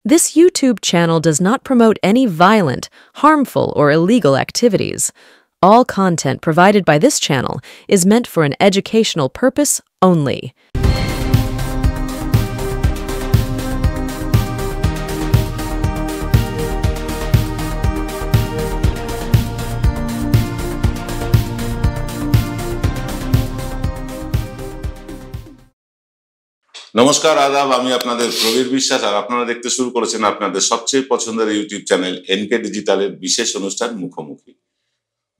This YouTube channel does not promote any violent, harmful, or illegal activities. All content provided by this channel is meant for an educational purpose only. নমস্কার আদাব, আমি আপনাদের প্রবীর বিশ্বাস আর আপনারা দেখতে শুরু করেছেন আপনাদের সবচেয়ে পছন্দের ইউটিউব চ্যানেল এনকে ডিজিটালের বিশেষ অনুষ্ঠান মুখোমুখি।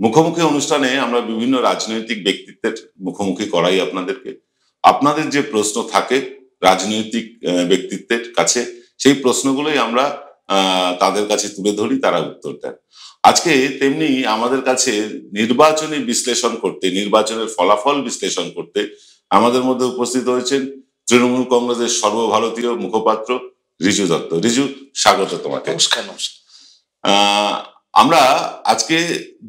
মুখোমুখি অনুষ্ঠানে আমরা বিভিন্ন রাজনৈতিক ব্যক্তিত্বের মুখোমুখি করাই আপনাদেরকে। আপনাদের যে প্রশ্ন থাকে রাজনৈতিক ব্যক্তিত্বের কাছে, সেই প্রশ্নগুলোই আমরা তাদের কাছে তুলে ধরি, তারা উত্তর দেন। আজকে তেমনি আমাদের কাছে নির্বাচনী বিশ্লেষণ করতে, নির্বাচনের ফলাফল বিশ্লেষণ করতে আমাদের মধ্যে উপস্থিত হয়েছেন তৃণমূল কংগ্রেসের সর্বভারতীয় মুখপাত্র রিজু দত্ত। রিজু, স্বাগত তোমাকে। নমস্কার। আমরা আজকে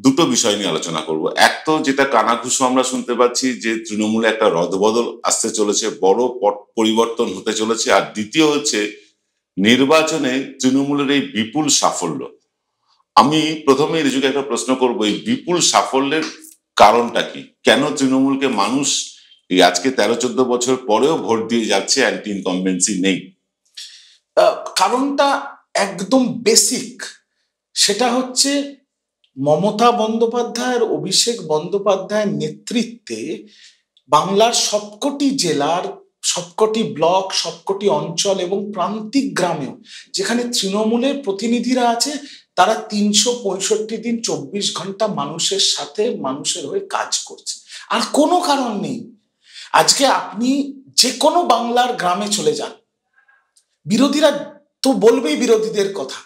দুটো বিষয় নিয়ে আলোচনা করব। এক তো যেটা কানাঘুষো আমরা শুনতে পাচ্ছি যে তৃণমূলে একটা রদবদল আসতে চলেছে, বড় পট পরিবর্তন হতে চলেছে। আর দ্বিতীয় হচ্ছে নির্বাচনে তৃণমূলের এই বিপুল সাফল্য। আমি প্রথমেই রিজুকে একটা প্রশ্ন করবো, এই বিপুল সাফল্যের কারণটা কি? কেন তৃণমূলকে মানুষ এই আজকে 13-14 বছর পরেও ভোট দিয়ে যাচ্ছে, অ্যান্টি ইনকমবেন্সি নেই? কারণটা একদম বেসিক, সেটা হচ্ছে মমতা বন্দ্যোপাধ্যায়ের, অভিষেক বন্দ্যোপাধ্যায়ের নেতৃত্বে বাংলার সবকটি জেলার, সবকটি ব্লক, সবকটি অঞ্চল এবং প্রান্তিক গ্রামেও যেখানে তৃণমূলের প্রতিনিধিরা আছে, তারা 365 দিন 24 ঘন্টা মানুষের সাথে, মানুষের হয়ে কাজ করছে। আর কোনো কারণ নেই। আজকে আপনি যে কোনো বাংলার গ্রামে চলে যান, বিরোধীরা তো বলবেই বিরোধীদের কথা,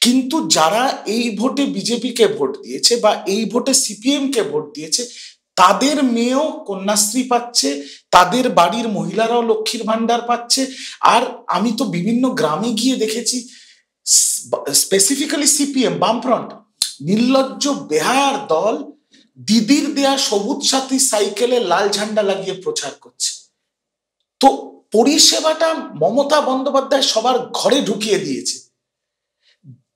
কিন্তু যারা এই ভোটে বিজেপিকে ভোট দিয়েছে বা এই ভোটে সিপিএম কে ভোট দিয়েছে, তাদের মেয়েও কন্যাশ্রী পাচ্ছে, তাদের বাড়ির মহিলারাও লক্ষ্মীর ভান্ডার পাচ্ছে। আর আমি তো বিভিন্ন গ্রামে গিয়ে দেখেছি, স্পেসিফিক্যালি সিপিএম, বামফ্রন্ট, নির্লজ্জ বেহায়ার দল দিদির দেয়া সবুজ সাথী সাইকেলে লাল ঝান্ডা লাগিয়ে প্রচার করছে। তো পরিষেবাটা মমতা বন্দ্যোপাধ্যায় সবার ঘরে ঢুকিয়ে দিয়েছে,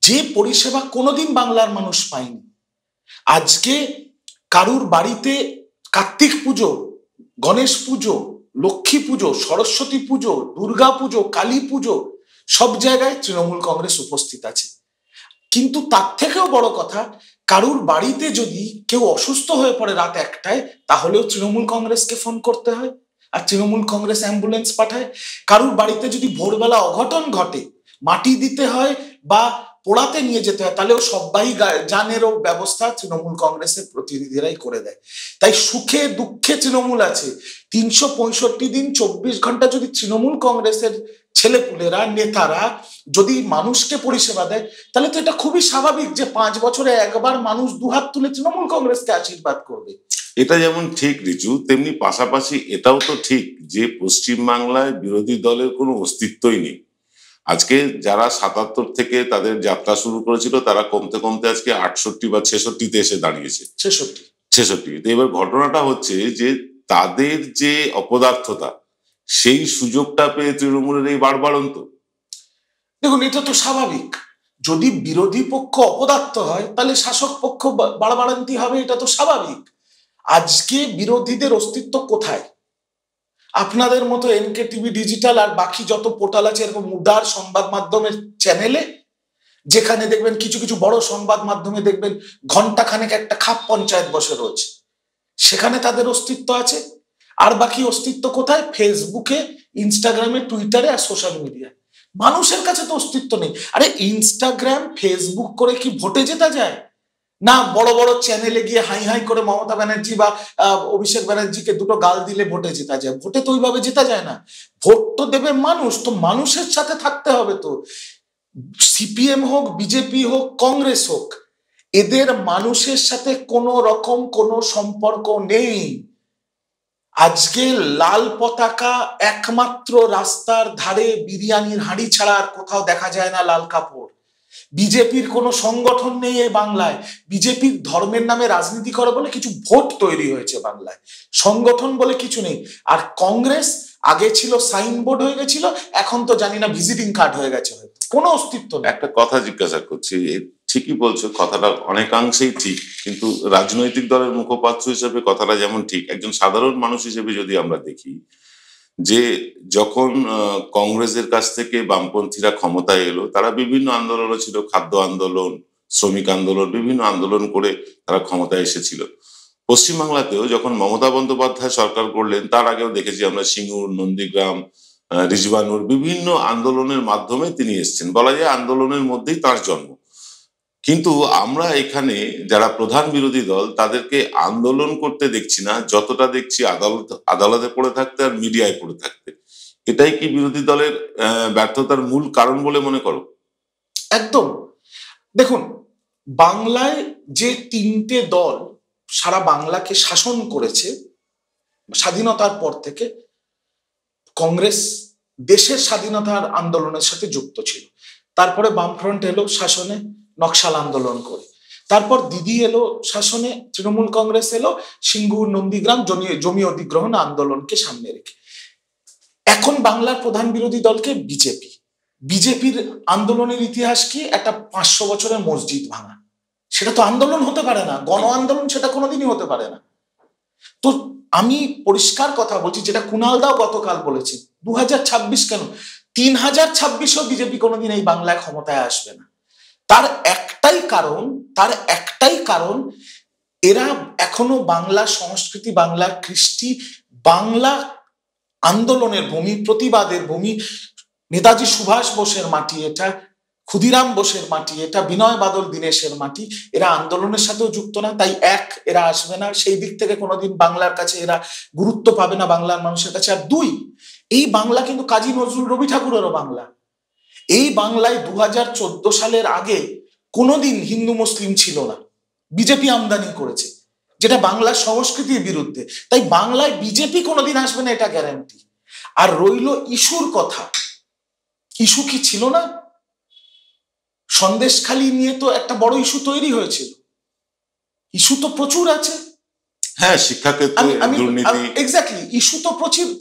যে পরিষেবা কোনোদিন বাংলার মানুষ পায়নি। আজকে কারুর বাড়িতে কার্তিক পুজো, গণেশ পুজো, লক্ষ্মী পুজো, সরস্বতী পুজো, দুর্গা পুজো, কালী পুজো, সব জায়গায় তৃণমূল কংগ্রেস উপস্থিত আছে। কিন্তু তার থেকেও বড় কথা, কারুর বাড়িতে যদি কেউ অসুস্থ হয়ে পড়ে রাত 1টায়, তাহলেও তৃণমূল কংগ্রেসকে ফোন করতে হয় আর তৃণমূল কংগ্রেস অ্যাম্বুলেন্স পাঠায়। কারুর বাড়িতে যদি ভোরবেলা অঘটন ঘটে, মাটি দিতে হয় বা পোড়াতে নিয়ে যেতে হয়, তাহলেও সবাই জানেরও ব্যবস্থা তৃণমূল কংগ্রেসের প্রতিনিধিরাই করে দেয়। তাই সুখে দুঃখে তৃণমূল আছে। 365 দিন 24 ঘন্টা যদি তৃণমূল কংগ্রেসের ছেলেপুলেরা, নেতারা যদি মানুষকে পরিষেবা দেয়, তাহলে তো এটা খুবই স্বাভাবিক যে 5 বছরে একবার মানুষ দুহাত তুলে তৃণমূল কংগ্রেসকে আশীর্বাদ করবে। এটা যেমন ঠিক রিজু, তেমনি পাশাপাশি এটাও তো ঠিক যে পশ্চিমবাংলায় বিরোধী দলের কোনো অস্তিত্বই নেই। আজকে যারা 77 থেকে তাদের যাত্রা শুরু করেছিল, তারা কমতে কমতে আজকে 68 বা 66-তে এসে দাঁড়িয়েছে। 66। এবার ঘটনাটা হচ্ছে যে তাদের যে অপদার্থতা, সেই সুযোগটা পেয়ে তৃণমূলের এই বাড়বাড়ন্ত। দেখুন, এটা তো স্বাভাবিক। যদি বিরোধী পক্ষ অপদার্থ হয়, তাহলে শাসক পক্ষ বাড়বাড়ন্তি হবে, এটা তো স্বাভাবিক। আজকে বিরোধীদের অস্তিত্ব কোথায়? আপনাদের মতো এনকে টিভি ডিজিটাল আর বাকি যত পোর্টাল আছে, এরকম উদার সংবাদ মাধ্যমের চ্যানেলে, যেখানে দেখবেন কিছু কিছু বড় সংবাদ মাধ্যমে দেখবেন ঘন্টাখানেক একটা খাপ পঞ্চায়েত বসে রোজ, সেখানে তাদের অস্তিত্ব আছে। আর বাকি অস্তিত্ব কোথায়? ফেসবুকে, ইনস্টাগ্রামে, টুইটারে আর সোশ্যাল মিডিয়ায়। মানুষের কাছে তো অস্তিত্ব নেই। আরে ইনস্টাগ্রাম, ফেসবুক করে কি ভোটে জেতা যায়? না বড় বড় চ্যানেলে গিয়ে হাই হাই করে মমতা ব্যানার্জি বা অভিষেক ব্যানার্জিকে দুটো গাল দিলে ভোটে জেতা যায়? ভোটে তো ওইভাবে জেতা যায় না। ভোট তো দেবে মানুষ, তো মানুষের সাথে থাকতে হবে। তো সিপিএম হোক, বিজেপি হোক, কংগ্রেস হোক, এদের মানুষের সাথে কোনো রকম কোনো সম্পর্ক নেই। আজকে লাল পতাকা একমাত্র রাস্তার ধারে বিরিয়ানির হাঁড়ি ছাড়া আর কোথাও দেখা যায় না, লাল কাপড়। বিজেপির কোনো সংগঠন নেই এই বাংলায়। বিজেপির ধর্মের নামে রাজনীতি করে বলে কিছু ভোট তৈরি হয়েছে বাংলায়, সংগঠন বলে কিছু নেই। আর কংগ্রেস আগে ছিল সাইনবোর্ড হয়ে গেছিল, এখন তো জানি না ভিজিটিং কার্ড হয়ে গেছে হয়তো। কোনো অস্তিত্ব নেই। একটা কথা জিজ্ঞাসা করছি, ঠিকই বলছো, কথাটা অনেকাংশেই ঠিক, কিন্তু রাজনৈতিক দলের মুখপাত্র হিসেবে কথাটা যেমন ঠিক, একজন সাধারণ মানুষ হিসেবে যদি আমরা দেখি যে যখন কংগ্রেসের কাছ থেকে বামপন্থীরা ক্ষমতায় এলো, তারা বিভিন্ন আন্দোলন ছিল, খাদ্য আন্দোলন, শ্রমিক আন্দোলন, বিভিন্ন আন্দোলন করে তারা ক্ষমতায় এসেছিল। পশ্চিমবাংলাতেও যখন মমতা বন্দ্যোপাধ্যায় সরকার করলেন, তার আগেও দেখেছি আমরা সিঙ্গুর, নন্দীগ্রাম, রিজবানুর বিভিন্ন আন্দোলনের মাধ্যমে তিনি এসেছেন, বলা যায় আন্দোলনের মধ্যেই তার জন্ম। কিন্তু আমরা এখানে যারা প্রধান বিরোধী দল তাদেরকে আন্দোলন করতে দেখছি না, যতটা দেখছি আদালতে পড়ে থাকতে আর মিডিয়ায় পড়ে থাকতে। এটাই কি বিরোধী দলের ব্যর্থতার মূল কারণ বলে মনে করো? একদম। দেখুন, বাংলায় যে তিনটে দল সারা বাংলাকে শাসন করেছে স্বাধীনতার পর থেকে, কংগ্রেস দেশের স্বাধীনতার আন্দোলনের সাথে যুক্ত ছিল, তারপরে বামফ্রন্ট এলো শাসনে নকশাল আন্দোলন করে, তারপর দিদি এলো শাসনে, তৃণমূল কংগ্রেস এলো সিঙ্গুর, নন্দীগ্রাম জমি অধিগ্রহণ আন্দোলনকে সামনে রেখে। এখন বাংলার প্রধান বিরোধী দলকে বিজেপি। বিজেপির আন্দোলনের ইতিহাস কি? একটা 500 বছরের মসজিদ ভাঙা। সেটা তো আন্দোলন হতে পারে না, গণ আন্দোলন সেটা কোনোদিনই হতে পারে না। তো আমি পরিষ্কার কথা বলছি, যেটা কুণাল দাও গতকাল বলেছে, 2026 কেন, 3026ও বিজেপি কোনোদিন এই বাংলায় ক্ষমতায় আসবে না। তার একটাই কারণ, এরা এখনো বাংলা সংস্কৃতি, বাংলা কৃষ্টি, বাংলা আন্দোলনের ভূমি, প্রতিবাদের ভূমি, নেতাজি সুভাষ বোসের মাটি এটা, ক্ষুদিরাম বোসের মাটি এটা, বিনয় বাদল দীনেশের মাটি। এরা আন্দোলনের সাথেও যুক্ত না, তাই এরা আসবে না, সেই দিক থেকে কোনোদিন বাংলার কাছে এরা গুরুত্ব পাবে না বাংলার মানুষের কাছে। আর দুই, এই বাংলা কিন্তু কাজী নজরুল, রবি ঠাকুরেরও বাংলা। এই বাংলায় 2014 সালের আগে কোনোদিন হিন্দু মুসলিম ছিল না, বিজেপি আমদানি করেছে, যেটা বাংলার সংস্কৃতির বিরুদ্ধে। তাই বাংলায় বিজেপি কোনোদিন আসবে না, এটা গ্যারান্টি। আর রইল ইস্যুর কথা, ইস্যু কি ছিল না? সন্দেশখালি নিয়ে তো একটা বড় ইস্যু তৈরি হয়েছিল, ইস্যু তো প্রচুর আছে। হ্যাঁ, শিক্ষাক্ষেত্রে দুর্নীতি, এক্স্যাক্টলি, ইস্যু তো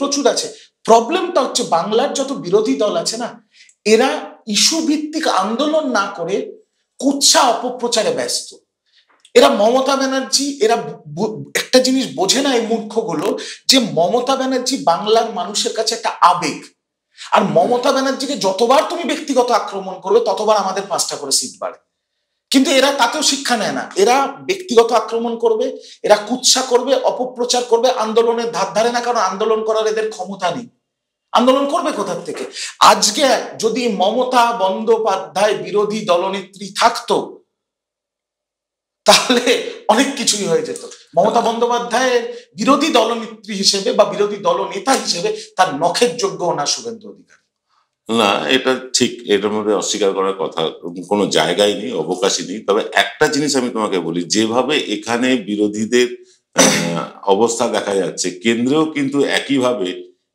প্রচুর আছে। প্রবলেমটা হচ্ছে বাংলার যত বিরোধী দল আছে না, এরা ইস্যু ভিত্তিক আন্দোলন না করে কুৎসা অপপ্রচারে ব্যস্ত। এরা মমতা ব্যানার্জি, এরা একটা জিনিস বোঝে না এই মূর্খগুলো, যে মমতা ব্যানার্জি বাংলার মানুষের কাছে একটা আবেগ। আর মমতা ব্যানার্জিকে যতবার তুমি ব্যক্তিগত আক্রমণ করবে ততবার আমাদের 5টা করে সিট বাড়ে। কিন্তু এরা তাতেও শিক্ষা নেয় না, এরা ব্যক্তিগত আক্রমণ করবে, এরা কুৎসা করবে, অপপ্রচার করবে, আন্দোলনের ধার ধারে না, কারণ আন্দোলন করার এদের ক্ষমতা নেই। আন্দোলন করবে কোথার থেকে? আজকে যদি মমতা বন্দ্যোপাধ্যায় বিরোধী দলনেত্রী থাকতো তাহলে অনেক কিছুই হয়ে যেত। মমতা বন্দ্যোপাধ্যায়ের বিরোধী দলনেত্রী হিসেবে বা বিরোধী দলনেতা হিসেবে তার নখের যোগ্য না শুভেন্দু অধিকারী। না, এটা ঠিক, এটার মধ্যে অস্বীকার করার কথা কোনো জায়গায় নেই, অবকাশই নেই। তবে একটা জিনিস আমি তোমাকে বলি, যেভাবে এখানে বিরোধীদের অবস্থা দেখা যাচ্ছে, কেন্দ্রেও কিন্তু একইভাবে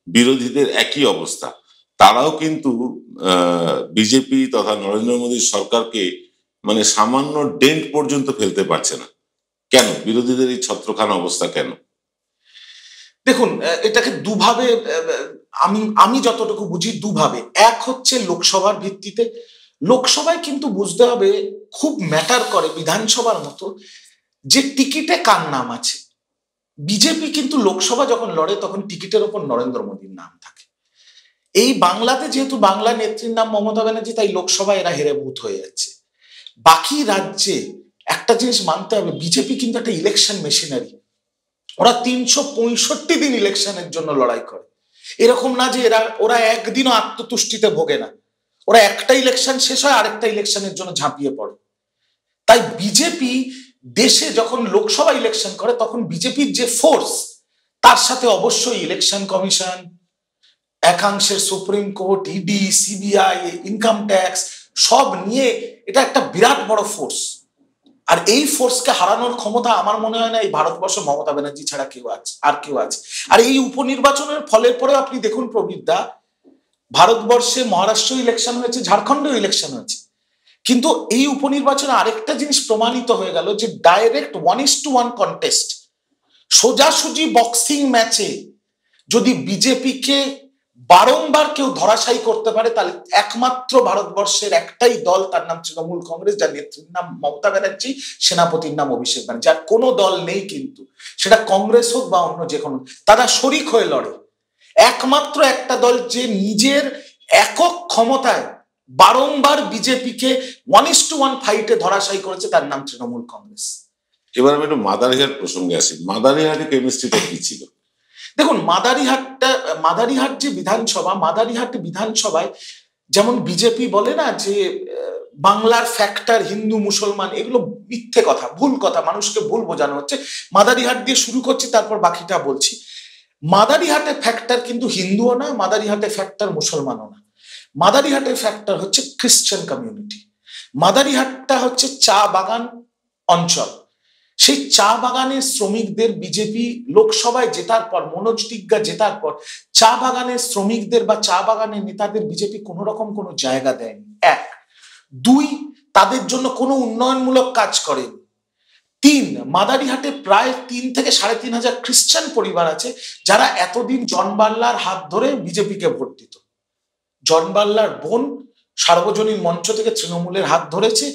বিরোধীদের একই অবস্থা। তারাও কিন্তু বিজেপি তথা নরেন্দ্র মোদীর সরকারকে মানে সামান্য ডেন্ট পর্যন্ত ফেলতে পারছে না। কেন বিরোধীদের এই ছত্রখানা অবস্থা কেন? দেখুন, এটাকে দুভাবে, আমি যতটুকু বুঝি দুভাবে। এক হচ্ছে লোকসভার ভিত্তিতে। লোকসভায় কিন্তু বুঝতে হবে, খুব ম্যাটার করে বিধানসভার মতো যে টিকিটে কার নাম আছে। বিজেপি কিন্তু লোকসভা যখন লড়ে তখন টিকিটের ওপর নরেন্দ্র মোদীর নাম থাকে। এই বাংলাতে যেহেতু বাংলা নেত্রীর নাম মমতা ব্যানার্জি, তাই লোকসভায় এরা হেরে ভূত হয়ে যাচ্ছে। বাকি রাজ্যে একটা জিনিস মানতে হবে, বিজেপি কিন্তু একটা ইলেকশন মেশিনারি। ওরা 365 দিন ইলেকশনের জন্য লড়াই করে। এরকম না যে ওরা একদিনও আত্মতুষ্টিতে ভোগে না, ওরা একটা ইলেকশন শেষ হয় আরেকটা ইলেকশনের জন্য ঝাঁপিয়ে পড়ে। তাই বিজেপি দেশে যখন লোকসভা ইলেকশন করে তখন বিজেপির যে ফোর্স, তার সাথে অবশ্যই ইলেকশন কমিশন, একাংশের supreme court, ED, CBI, income tax সব নিয়ে এটা একটা বিরাট বড় ফোর্স। আর এই ফোর্সকে হারানোর ক্ষমতা আমার মনে হয় না এই ভারতবর্ষ মমতা ব্যানার্জি ছাড়া কেউ আছে। আর এই উপনির্বাচনের ফলের পরে আপনি দেখুন প্রবীরদা, ভারতবর্ষে মহারাষ্ট্র ইলেকশন হয়েছে, ঝাড়খণ্ডেও ইলেকশন হয়েছে, কিন্তু এই উপনির্বাচনে আরেকটা জিনিস প্রমাণিত হয়ে গেল যে ডাইরেক্ট 1:1 কন্টেস্ট, সোজাসুজি বক্সিং ম্যাচে যদি বিজেপিকে বারংবার কেউ ধরাশায়ী করতে পারে, তাহলে একমাত্র ভারতবর্ষের একটাই দল, তার নাম তৃণমূল কংগ্রেস, যার নেত্রীর নাম মমতা ব্যানার্জি, সেনাপতির নাম অভিষেক ব্যানার্জি। যার কোনো দল নেই, কিন্তু সেটা কংগ্রেস হোক বা অন্য যে কোনো, তারা শরিক হয়ে লড়ে। একমাত্র একটা দল যে নিজের একক ক্ষমতায় বারংবার বিজেপিকে 1:1 ফাইটে ধরাশায়ী করেছে, তার নাম তৃণমূল কংগ্রেস। এবার আমি একটু মাদারিহাট প্রসঙ্গে আসি। মাদারিহাটে কেমিস্ট্রিটা কি ছিল? দেখুন, মাদারিহাট যে বিধানসভা, মাদারিহাট বিধানসভায় যেমন বিজেপি বলে না যে বাংলার ফ্যাক্টর হিন্দু মুসলমান, এগুলো মিথ্যে কথা, ভুল কথা, মানুষকে ভুল বোঝানো হচ্ছে। মাদারিহাট দিয়ে শুরু করছি, তারপর বাকিটা বলছি। মাদারিহাটে ফ্যাক্টর কিন্তু হিন্দুও না, মাদারিহাটে ফ্যাক্টর মুসলমানও না। মাদারিহাটের ফ্যাক্টর হচ্ছে খ্রিস্টান কমিউনিটি। মাদারিহাটটা হচ্ছে চা বাগান অঞ্চল। সেই চা বাগানের শ্রমিকদের বিজেপি লোকসভায় জেতার পর, মনোজ টিগ্গা জেতার পর, চা বাগানের শ্রমিকদের বা চা বাগানের নেতাদের বিজেপি কোন রকম কোনো জায়গা দেয়নি। 1, 2, তাদের জন্য কোনো উন্নয়নমূলক কাজ করেনি। 3, মাদারিহাটে প্রায় 3 থেকে 3,500 খ্রিস্টান পরিবার আছে যারা এতদিন জন বার্লার হাত ধরে বিজেপিকে ভোট দিত। জন বার্লার বোন সার্বজনীন মঞ্চ থেকে তৃণমূলের হাত ধরেছে।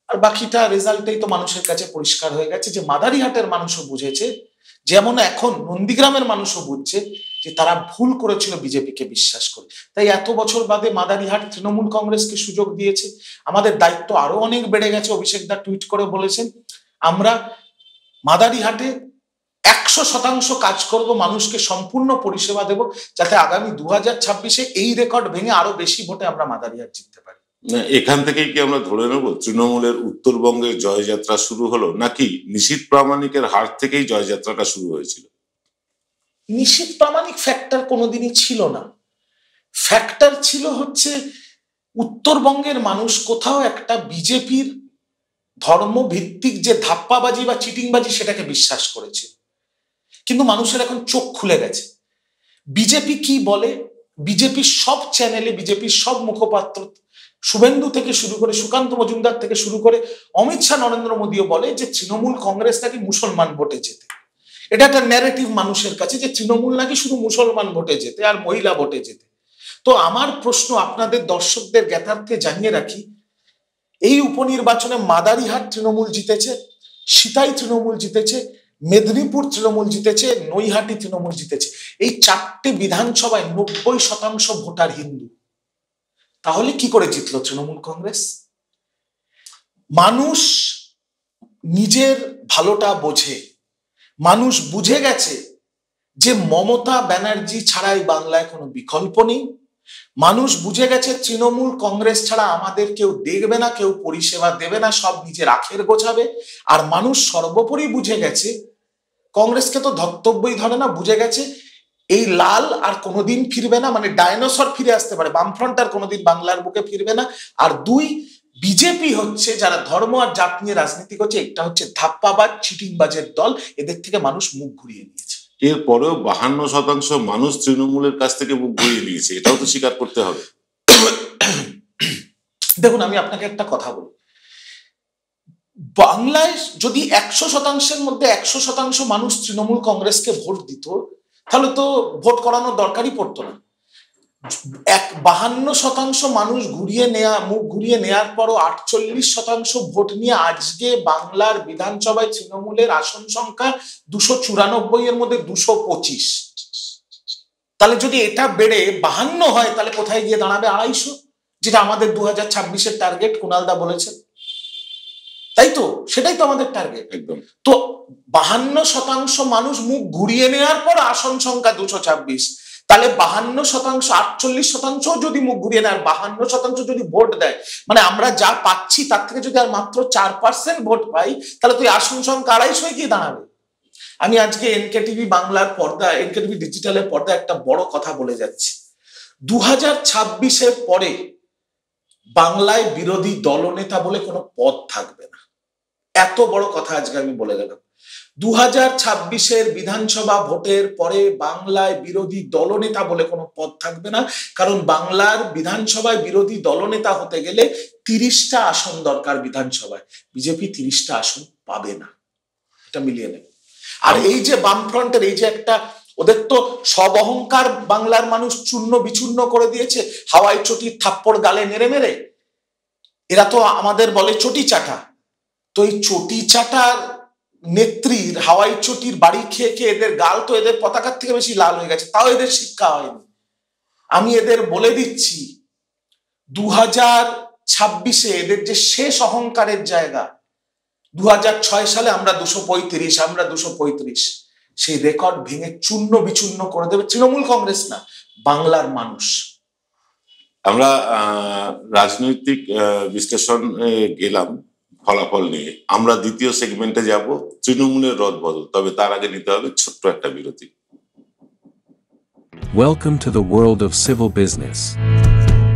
আর বাকিটা রেজাল্টেই তো মানুষের কাছে পরিষ্কার হয়ে গেছে যে মাদারিহাটের মানুষও বুঝেছে, যেমন এখন নন্দীগ্রামের মানুষও বুঝছে যে তারা ভুল করেছিল বিজেপিকে বিশ্বাস করে। তাই এত বছর বাদে মাদারিহাট তৃণমূল কংগ্রেসকে সুযোগ দিয়েছে। আমাদের দায়িত্ব আরো অনেক বেড়ে গেছে। অভিষেক দা টুইট করে বলেছেন, আমরা মাদারিহাটে 100% কাজ করব, মানুষকে সম্পূর্ণ পরিষেবা দেব, যাতে আগামী 2026-এ এই রেকর্ড ভেঙে আরো বেশি ভোটে আমরা মাদারিহাট জিততে পারি। এখান থেকেই কি আমরা ধরে নেব তৃণমূলের উত্তরবঙ্গের জয়যাত্রা শুরু হলো, নাকি নিশীথ প্রামাণিকের হাট থেকেই জয়যাত্রাটা শুরু হয়েছিল? নিশীথ প্রামাণিক ফ্যাক্টর কোনোদিনই ছিল না। ফ্যাক্টর ছিল হচ্ছে উত্তরবঙ্গের মানুষ কোথাও একটা বিজেপির ধর্মভিত্তিক যে ধাপ্পাবাজি বা চিটিংবাজি, সেটাকে বিশ্বাস করেছে। কিন্তু মানুষের এখন চোখ খুলে গেছে। বিজেপি কি বলে, বিজেপির সব চ্যানেলে, বিজেপির সব মুখপাত্র, শুভেন্দু থেকে শুরু করে সুকান্ত মজুমদার থেকে শুরু করে অমিত শাহ, নরেন্দ্র মোদীও বলে যে তৃণমূল কংগ্রেস নাকি মুসলমান ভোটে যেতে। এটা একটা ন্যারেটিভ মানুষের কাছে যে তৃণমূল নাকি শুধু মুসলমান ভোটে যেতে আর মহিলা ভোটে যেতে। তো আমার প্রশ্ন আপনাদের দর্শকদের জ্ঞাতার্থে জানিয়ে রাখি, এই উপনির্বাচনে মাদারিহাট তৃণমূল জিতেছে, সিতাই তৃণমূল জিতেছে, মেদিনীপুর তৃণমূল জিতেছে, নৈহাটি তৃণমূল জিতেছে। এই 4টে বিধানসভায় 90% ভোটার হিন্দু। তাহলে কি করে জিতলো তৃণমূল কংগ্রেস? মানুষ নিজের ভালোটা বোঝে। মানুষ বুঝে গেছে যে মমতা ব্যানার্জি ছাড়াই বাংলায় কোনো বিকল্প নেই। মানুষ বুঝে গেছে তৃণমূল কংগ্রেস ছাড়া আমাদের কেউ দেখবে না, কেউ পরিষেবা দেবে না, সব নিজের আখের গোছাবে। আর মানুষ সর্বোপরি বুঝে গেছে, কংগ্রেসকে তো ধর্তব্যই ধরে না, বুঝে গেছে এই লাল আর কোনোদিন ফিরবে না, মানে ডাইনোসর ফিরে আসতে পারে, বামফ্রন্ট আর কোনোদিন বাংলার বুকে ফিরবে না। আর 2, বিজেপি হচ্ছে যারা ধর্ম আর জাত নিয়ে রাজনীতি করছে, এটা হচ্ছে ধাপ্পাবাজ চিটিংবাজের দল। এদের থেকে মানুষ মুখ ঘুরিয়ে নিয়েছে। এরপরেও 52% মানুষ তৃণমূলের কাছ থেকে মুখ ঘুরিয়ে নিয়েছে, এটাও তো স্বীকার করতে হবে। দেখুন, আমি আপনাকে একটা কথা বলি, বাংলায় যদি 100%-এর মধ্যে 100% মানুষ তৃণমূল কংগ্রেসকে ভোট দিত, তাহলে তো ভোট করানোর দরকারই পড়তো না। 52% মানুষ মুখ ঘুরিয়ে নেওয়ার পরও 48% ভোট নিয়ে আজকে বাংলার বিধানসভায় তৃণমূলের আসন সংখ্যা 294, এর মধ্যে 225। তাহলে যদি এটা বেড়ে 52 হয়, তাহলে কোথায় গিয়ে দাঁড়াবে? 250, যেটা আমাদের 2026-এর টার্গেট কুণালদা বলেছেন। তাই তো, সেটাই তো আমাদের টার্গেট। একদম। তো 52% মানুষ মুখ ঘুরিয়ে নেওয়ার পর আসন সংখ্যা 226, তাহলে 52%, 48% যদি মুখ ঘুরিয়ে নেয়, 52% যদি ভোট দেয়, মানে আমরা যা পাচ্ছি তার থেকে যদি আর মাত্র 4% ভোট পাই, তাহলে তো আসন সংখ্যা 250 গিয়ে দাঁড়াবে। আমি আজকে এনকেটিভি বাংলার পর্দায়, এনকেটিভি ডিজিটালের পর্দায় একটা বড় কথা বলে যাচ্ছি। 2026-এর পরে বাংলায় বিরোধী দলনেতা বলে কোনো পদ থাকবে না। এত বড় কথা আজকে আমি বলে গেলাম। 2026-এর বিধানসভা ভোটের পরে বাংলায় বিরোধী দলনেতা বলে কোনো পদ থাকবে না। কারণ বাংলার বিধানসভায় বিরোধী দলনেতা হতে গেলে 30টা আসন দরকার বিধানসভায়। বিজেপি 30টা আসন পাবে না, এটা মিলিয়ে নেবে। আর এই যে বামফ্রন্টের এই যে একটা ওদের তো সব অহংকার বাংলার মানুষ চূর্ণ বিচূর্ণ করে দিয়েছে হাওয়াই চটির থাপ্পড় গালে মেরে মেরে। এরা তো আমাদের বলে চটি চাটা। তো এই চটি চাটার নেত্রীর হাওয়াই চটির বাড়ি খেয়ে খেয়ে এদের গাল তো এদের পতাকার থেকে বেশি লাল হয়ে গেছে, তাও এদের শিক্ষা হয়নি। আমি এদের বলে দিচ্ছি 2026-এ এদের যে শেষ অহংকারের জায়গা, 2006 সালে আমরা 235, সেই রেকর্ড ভেঙে চূর্ণ বিচূর্ণ করে দেবে তৃণমূল কংগ্রেস না, বাংলার মানুষ। আমরা রাজনৈতিক বিশ্লেষণ গেলাম ফলাফল নিয়ে, আমরা দ্বিতীয় সেগমেন্টে যাব তৃণমূলের রদবদল। তবে তার আগে নিতে হবে ছোট্ট একটা বিরতি। Welcome to the world of civil business.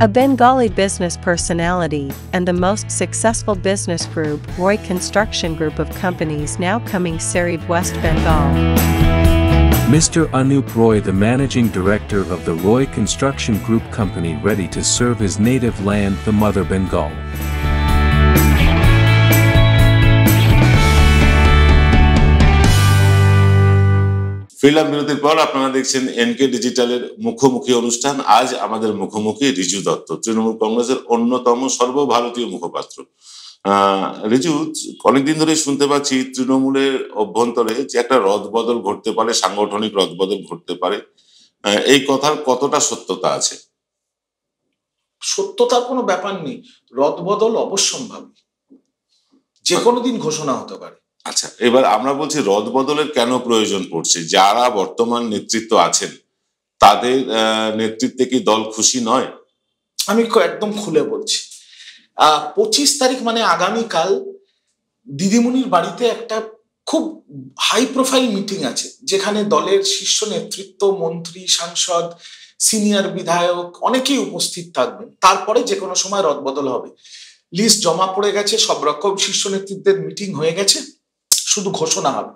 A Bengali business personality and the most successful business group, Roy Construction Group of companies, now coming Sarib, West Bengal. Mr. Anup Roy, the managing director of the Roy Construction Group company, ready to serve his native land, the mother Bengal. ফিরলাম বিরতির পর। আপনারা দেখছেন NK ডিজিটালের মুখোমুখি অনুষ্ঠান। আজ আমাদের মুখোমুখি রিজু দত্ত, তৃণমূল কংগ্রেসের অন্যতম সর্বভারতীয় মুখপাত্র। রিজু, অনেকদিন ধরে শুনতে পাচ্ছি তৃণমূলের অভ্যন্তরে যে একটা রদবদল ঘটতে পারে, সাংগঠনিক রদবদল ঘটতে পারে, এই কথার কতটা সত্যতা আছে? সত্যতার কোনো ব্যাপার নেই, রদবদল অবশ্যম্ভাবী, যে কোনো দিন ঘোষণা হতে পারে। আচ্ছা, এবার আমরা বলছি রদবদলের কেন প্রয়োজন পড়ছে? যারা বর্তমান নেতৃত্ব আছেন তাদের নেতৃত্বে কি দল খুশি নয়? আমি একদম খুলে বলছি, 25 তারিখ মানে আগামীকাল দিদিমণির বাড়িতে একটা খুব হাই প্রোফাইল মিটিং আছে, যেখানে দলের শীর্ষ নেতৃত্ব, মন্ত্রী, সাংসদ, সিনিয়র বিধায়ক অনেকেই উপস্থিত থাকবেন। তারপরে যে কোনো সময় রদবদল হবে। লিস্ট জমা পড়ে গেছে, সব রকম শীর্ষ নেতৃত্বের মিটিং হয়ে গেছে, শুধু ঘোষণা হবে।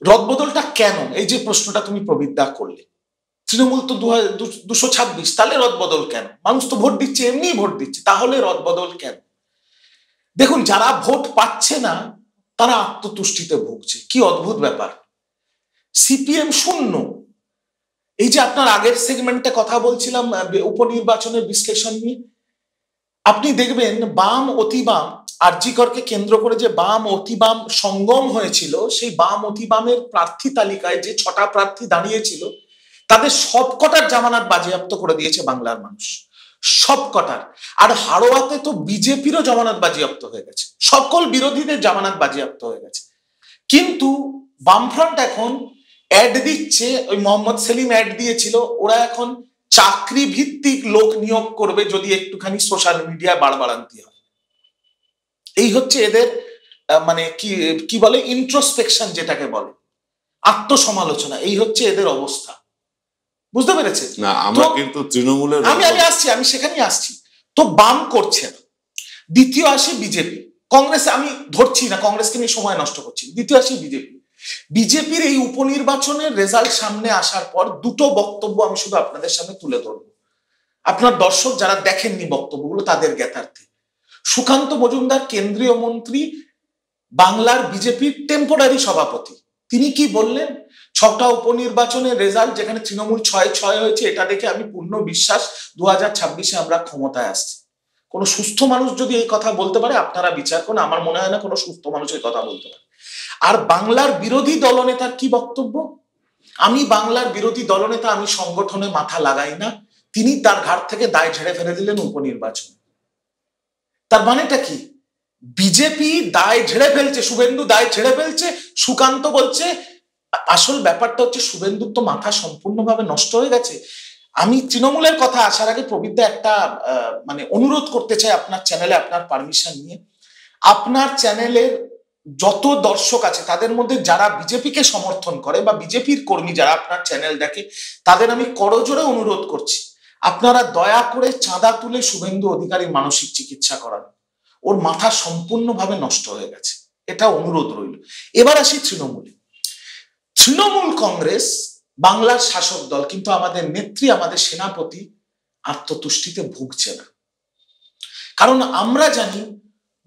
রদবদলটা কেন, এই যে প্রশ্নটা তুমি প্রবিদ্যা করলে, তৃণমূল তো 226, তাহলে রদবদল কেন? মানুষ তো ভোট দিচ্ছে, এমনি ভোট দিচ্ছে, তাহলে রদবদল কেন? দেখুন, যারা ভোট পাচ্ছে না তারা আত্মতুষ্টিতে ভুগছে। কি অদ্ভুত ব্যাপার, সিপিএম শূন্য। এই যে আপনার আগের সেগমেন্টে কথা বলছিলাম উপনির্বাচনের বিশ্লেষণ নিয়ে, আপনি দেখবেন বাম অতি বাম, আরজিকরকে কেন্দ্র করে যে বাম অতি বাম সঙ্গম হয়েছিল, সেই বাম অতি বামের প্রার্থী তালিকায় যে 6টা প্রার্থী দাঁড়িয়েছিল তাদের সবকটার জামানত বাজেয়াপ্ত করে দিয়েছে বাংলার মানুষ, সবকটার। আর হাড়োয়াতে তো বিজেপিরও জামানত বাজেয়াপ্ত হয়ে গেছে, সকল বিরোধীদের জামানত বাজেয়াপ্ত হয়ে গেছে। কিন্তু বামফ্রন্ট এখন অ্যাড দিচ্ছে, ওই মোহাম্মদ সেলিম অ্যাড দিয়েছিল, ওরা এখন চাকরি ভিত্তিক লোক নিয়োগ করবে যদি একটুখানি সোশ্যাল মিডিয়ায় বাড়বাড়ান্তি হয়। এই হচ্ছে এদের মানে কি বলে ইন্ট্রোস্পেকশন, যেটাকে বলে আত্মসমালোচনা। এই হচ্ছে এদের অবস্থা, বুঝতে পেরেছে? না, আমরা কিন্তু তৃণমূলের আমি সেখানেই আসছি। তো বাম করছে না। দ্বিতীয় আসে বিজেপি, কংগ্রেস আমি ধরছি না, কংগ্রেসকে নিয়ে সময় নষ্ট করছি। দ্বিতীয় আসে বিজেপির এই উপনির্বাচনের রেজাল্ট সামনে আসার পর দুটো বক্তব্য আমি শুধু আপনাদের সামনে তুলে ধরবো, আপনার দর্শক যারা দেখেননি বক্তব্যগুলো তাদের জ্ঞাতার্থে। সুকান্ত মজুমদার, কেন্দ্রীয় মন্ত্রী, বাংলার বিজেপির টেম্পোরারি সভাপতি, তিনি কি বললেন? 6টা উপনির্বাচনের রেজাল্ট যেখানে তৃণমূল 6-6 হয়েছে, এটা দেখে আমি পূর্ণ বিশ্বাস 2026-এ আমরা ক্ষমতায় আসছি। কোন সুস্থ মানুষ যদি এই কথা বলতে পারে, আপনারা বিচার করুন। আমার মনে হয় না কোনো সুস্থ মানুষ এই কথা বলতে পারে। আর বাংলার বিরোধী দলনেতার কি বক্তব্য? আমি বাংলার বিরোধী দলনেতা, আমি সংগঠনে মাথা লাগাই না, তিনি তার ঘাট থেকে দায় ঝেড়ে ফেলে দিলেন উপনির্বাচন। তার মানেটা কি? বিজেপি দায় ঝেড়ে ফেলছে, শুভেন্দু দায় ঝেড়ে ফেলছে, সুকান্ত বলছে। আসল ব্যাপারটা হচ্ছে শুভেন্দুর তো মাথা সম্পূর্ণভাবে নষ্ট হয়ে গেছে। আমি তৃণমূলের কথা আসার আগে প্রবিদ্যা একটা মানে অনুরোধ করতে চাই আপনার চ্যানেলে, আপনার পারমিশন নিয়ে। আপনার চ্যানেলের যত দর্শক আছে তাদের মধ্যে যারা বিজেপিকে সমর্থন করে বা বিজেপির কর্মী যারা আপনার চ্যানেল দেখে, তাদের আমি করজোড়ে অনুরোধ করছি, আপনারা দয়া করে চাঁদা তুলে শুভেন্দু অধিকারীর মানসিক চিকিৎসা করান। ওর মাথা সম্পূর্ণভাবে নষ্ট হয়ে গেছে, এটা অনুরোধ রইল। এবার আসি তৃণমূলে। তৃণমূল কংগ্রেস বাংলার শাসক দল, কিন্তু আমাদের নেত্রী, আমাদের সেনাপতি আত্মতুষ্টিতে ভুগছে না। কারণ আমরা জানি